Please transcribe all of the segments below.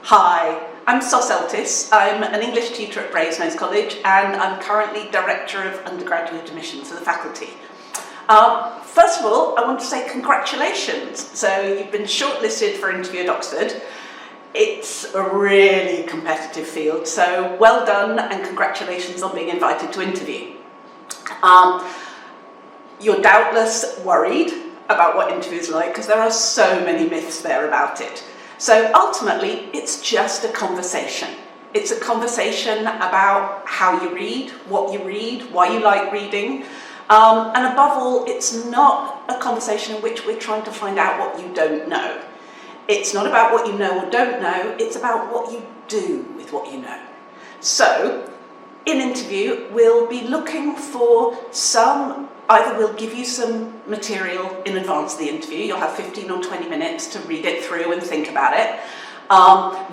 Hi, I'm Sos Eltis. I'm an English tutor at Brasenose College and I'm currently Director of Undergraduate Admissions for the faculty. First of all, I want to say congratulations. So you've been shortlisted for interview at Oxford. It's a really competitive field, so well done and congratulations on being invited to interview. You're doubtless worried about what interviews are like because there are so many myths there about it. So ultimately, it's just a conversation. It's a conversation about how you read, what you read, why you like reading, and above all, it's not a conversation in which we're trying to find out what you don't know. It's not about what you know or don't know, it's about what you do with what you know. So, in interview, we'll be looking for either we'll give you some material in advance of the interview, you'll have 15 or 20 minutes to read it through and think about it.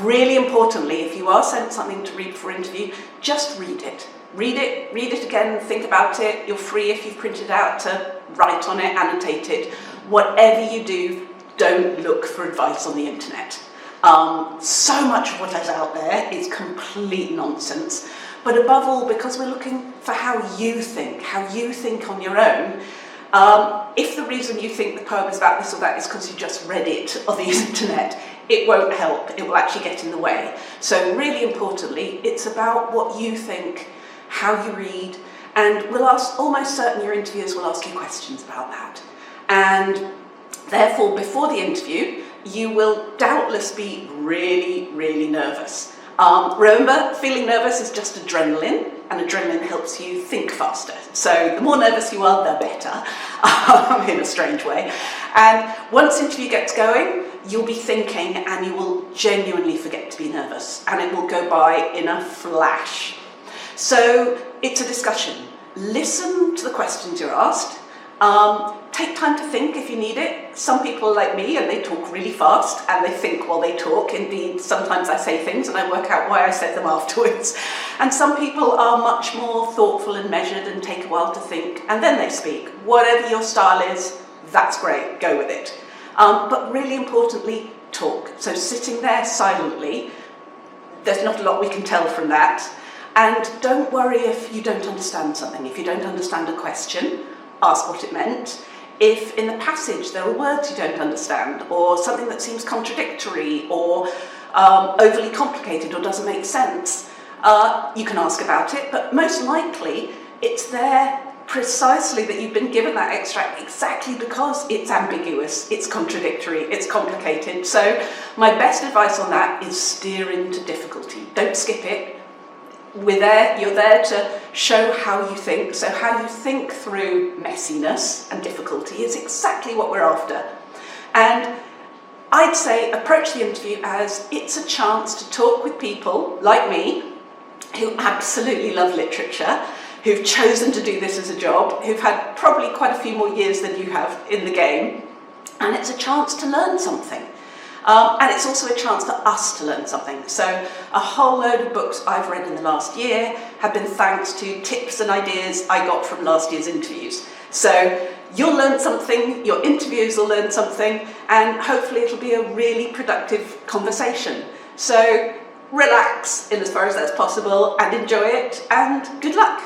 Really importantly, if you are sent something to read for interview, just read it. Read it again, think about it. You're free if you've printed it out to write on it, annotate it. Whatever you do, don't look for advice on the internet. So much of what is out there is complete nonsense. But above all, because we're looking for how you think on your own, if the reason you think the poem is about this or that is because you just read it on the internet, it won't help, it will actually get in the way. So really importantly, it's about what you think, how you read, and almost certain your interviewers will ask you questions about that. And therefore, before the interview, you will doubtless be really, really nervous. Remember, feeling nervous is just adrenaline, and adrenaline helps you think faster. So the more nervous you are, the better, in a strange way. And once the interview gets going, you'll be thinking and you will genuinely forget to be nervous, and it will go by in a flash. So it's a discussion. Listen to the questions you're asked. Take time to think if you need it. Some people are like me and they talk really fast and they think while they talk. Indeed, sometimes I say things and I work out why I said them afterwards. And some people are much more thoughtful and measured and take a while to think and then they speak. Whatever your style is, that's great, go with it. But really importantly, talk. So sitting there silently, there's not a lot we can tell from that. And don't worry if you don't understand something. If you don't understand a question, ask what it meant. If in the passage there are words you don't understand, or something that seems contradictory, or overly complicated, or doesn't make sense, you can ask about it, but most likely it's there precisely that you've been given that extract exactly because it's ambiguous, it's contradictory, it's complicated. So my best advice on that is steer into difficulty. Don't skip it. You're there to show how you think, so how you think through messiness and difficulty is exactly what we're after. And I'd say approach the interview as it's a chance to talk with people like me who absolutely love literature, who've chosen to do this as a job, who've had probably quite a few more years than you have in the game, and it's a chance to learn something. And it's also a chance for us to learn something. So a whole load of books I've read in the last year have been thanks to tips and ideas I got from last year's interviews. So you'll learn something, your interviewers will learn something, and hopefully it'll be a really productive conversation. So relax in as far as that's possible and enjoy it, and good luck.